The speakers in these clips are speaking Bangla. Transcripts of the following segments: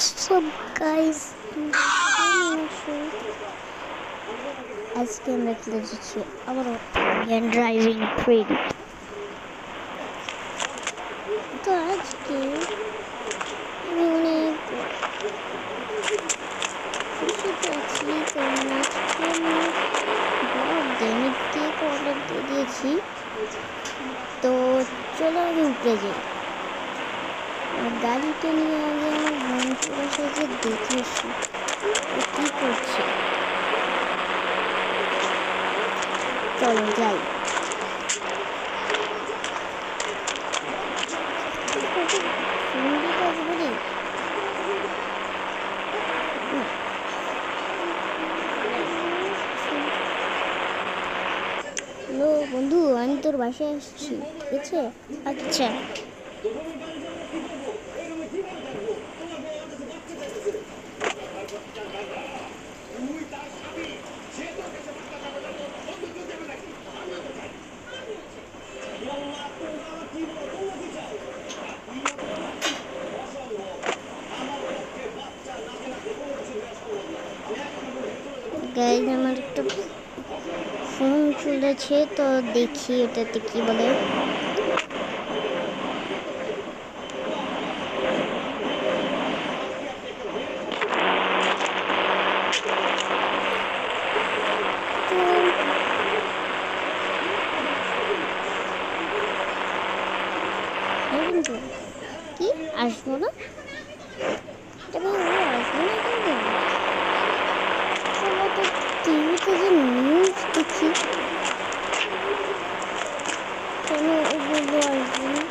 What's up guys? আজকে আমরা খেলে যাচ্ছি আবারও ইন্ডিয়ান ড্রাইভিং ট্রেন। তো আজকে আমি অনেক খুশিতে আছি, কারণ আজকে আমি গেমের কেক অর্ডার দিয়ে দিয়েছি। তো চলো আমি উপরে যাই, গাড়িটা নিয়ে আগে আমার বন্ধুর বাসায় যে দেখে এসি ও কী করছে। চলো যাই। হ্যালো বন্ধু, আমি তোর বাসায় আসছি, ঠিক আছে? আচ্ছা। গাইজ, আমার একটা ফোন চলেছে, তো দেখি ওটাতে কি বলে। কি আসবো না, আসবো না কিন্তু টিভিতে যে নিউজ দেখি, কেন ওগুলো আসবে না?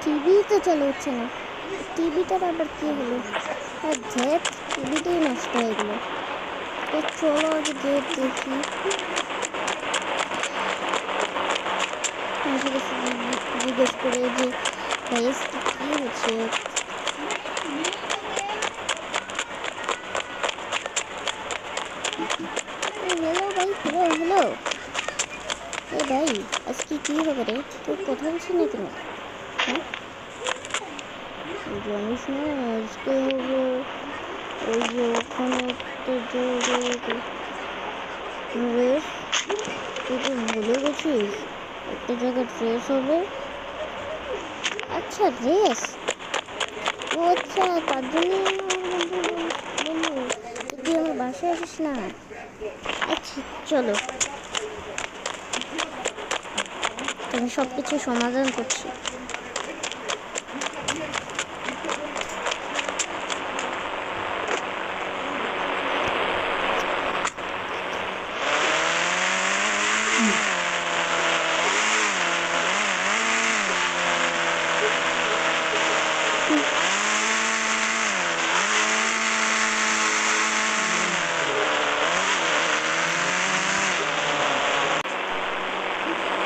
টিভি তো চালু হচ্ছে না, টিভিটার আবার কি হলো? আর ধ্যাত, টিভিটাই নষ্ট হয়ে গেলো। তো চলো আগে গেট দেখি। জিজ্ঞেস করে যে ভাইস কি হচ্ছে। হ্যালো ভাই, হ্যালো হ্যালো। এ ভাই, আজকে কি হবে রে? তোর কথা বলছি না কেন? হ্যাঁ, জানিস না আজকে হবে ওই যে ওখানে একটা রেস, তুই তো ভুলে গেছিস? একটা জায়গায় রেস হবে। আচ্ছা রেস, ও আচ্ছা, তার জন্যই বন্ধু তুই আমার বাসায় আসিস না। আচ্ছা চলো, আমি সব কিছু সমাধান করছি।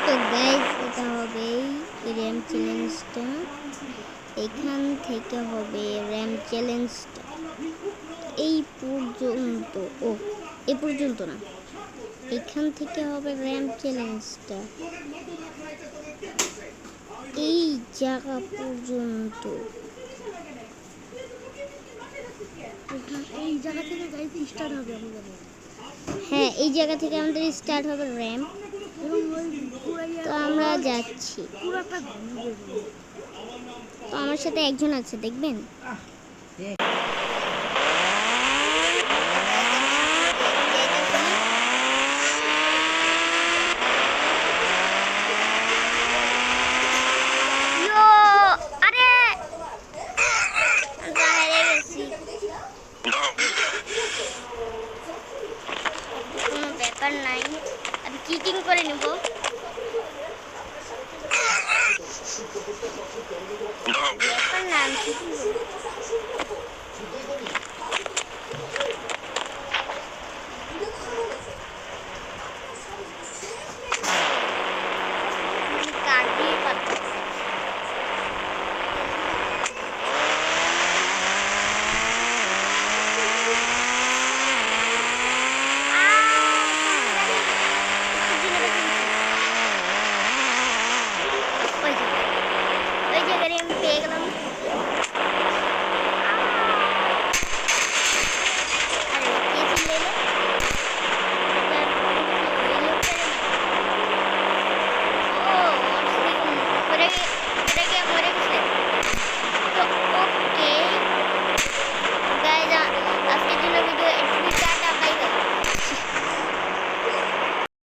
তো গাইজ, এটা হবে র্যাম চ্যালেঞ্জটা, এখান থেকে হবে র্যাম চ্যালেঞ্জটা এই পর্যন্ত। ও, এ পর্যন্ত না, এখান থেকে হবে র্যাম চ্যালেঞ্জটা এই জায়গা পর্যন্ত। এই জায়গা থেকে গাইজ স্টার্ট হবে আমাদের। হ্যাঁ, এই জায়গা থেকে আমাদের স্টার্ট হবে র্যাম। তো আমরা যাচ্ছি। তো আমার সাথে একজন আছে, দেখবেন। কোনো ব্যাপার নাই, আমি কিটিং করে নেব। ব্যাপার না, আমি কিটিং করব।